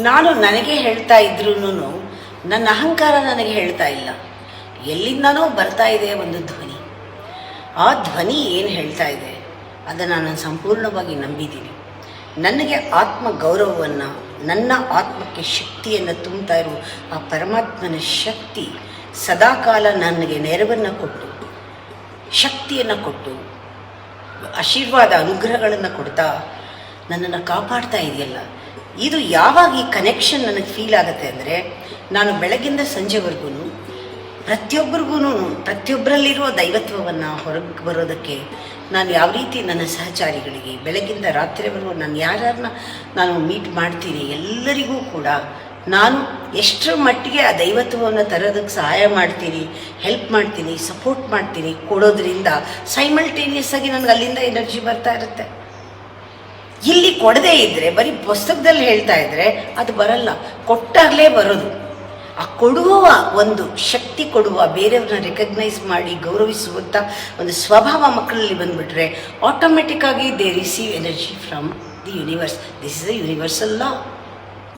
ನಾನು ನನಗೆ ಹೇಳ್ತಾ ಇದ್ರೂ ನನ್ನ ಅಹಂಕಾರ ನನಗೆ ಹೇಳ್ತಾ ಇಲ್ಲ. ಎಲ್ಲಿಂದನೋ ಬರ್ತಾ ಇದೆ ಒಂದು ಧ್ವನಿ. ಆ ಧ್ವನಿ ಏನು ಹೇಳ್ತಾ ಇದೆ ಅದನ್ನು ನಾನು ಸಂಪೂರ್ಣವಾಗಿ ನಂಬಿದ್ದೀನಿ. ನನಗೆ ಆತ್ಮ ಗೌರವವನ್ನು, ನನ್ನ ಆತ್ಮಕ್ಕೆ ಶಕ್ತಿಯನ್ನು ತುಂಬ್ತಾ ಇರುವ ಆ ಪರಮಾತ್ಮನ ಶಕ್ತಿ ಸದಾಕಾಲ ನನಗೆ ನೆರವನ್ನು ಕೊಟ್ಟು, ಶಕ್ತಿಯನ್ನು ಕೊಟ್ಟು, ಆಶೀರ್ವಾದ ಅನುಗ್ರಹಗಳನ್ನು ಕೊಡ್ತಾ ನನ್ನನ್ನು ಕಾಪಾಡ್ತಾ ಇದೆಯಲ್ಲ. ಇದು ಯಾವಾಗ ಈ ಕನೆಕ್ಷನ್ ನನಗೆ ಫೀಲ್ ಆಗುತ್ತೆ ಅಂದರೆ, ನಾನು ಬೆಳಗಿಂದ ಸಂಜೆವರೆಗೂ ಪ್ರತಿಯೊಬ್ಬರಲ್ಲಿರುವ ದೈವತ್ವವನ್ನು ಹೊರಗೆ ಬರೋದಕ್ಕೆ ನಾನು ಯಾವ ರೀತಿ ನನ್ನ ಸಹಚಾರಿಗಳಿಗೆ ಬೆಳಗಿಂದ ರಾತ್ರಿವರೆಗೂ ನಾನು ಯಾರ್ಯಾರನ್ನ ನಾನು ಮೀಟ್ ಮಾಡ್ತೀನಿ ಎಲ್ಲರಿಗೂ ಕೂಡ ನಾನು ಎಷ್ಟರ ಮಟ್ಟಿಗೆ ಆ ದೈವತ್ವವನ್ನು ತರೋದಕ್ಕೆ ಸಹಾಯ ಮಾಡ್ತೀನಿ, ಹೆಲ್ಪ್ ಮಾಡ್ತೀನಿ, ಸಪೋರ್ಟ್ ಮಾಡ್ತೀನಿ ಕೊಡೋದ್ರಿಂದ ಸೈಮಲ್ಟೇನಿಯಸ್ ಆಗಿ ನನಗೆ ಅಲ್ಲಿಂದ ಎನರ್ಜಿ ಬರ್ತಾ ಇರುತ್ತೆ. ಇಲ್ಲಿ ಕೊಡದೇ ಇದ್ದರೆ, ಬರೀ ಪುಸ್ತಕದಲ್ಲಿ ಹೇಳ್ತಾ ಇದ್ದರೆ ಅದು ಬರಲ್ಲ, ಕೊಟ್ಟಾಗಲೇ ಬರೋದು. ಆ ಕೊಡುವ ಒಂದು ಶಕ್ತಿ ಕೊಡುವ, ಬೇರೆಯವ್ರನ್ನ ರೆಕಗ್ನೈಸ್ ಮಾಡಿ ಗೌರವಿಸುವಂಥ ಒಂದು ಸ್ವಭಾವ ಮಕ್ಕಳಲ್ಲಿ ಬಂದುಬಿಟ್ರೆ ಆಟೋಮೆಟಿಕ್ಕಾಗಿ they receive energy from the universe. This is a universal law.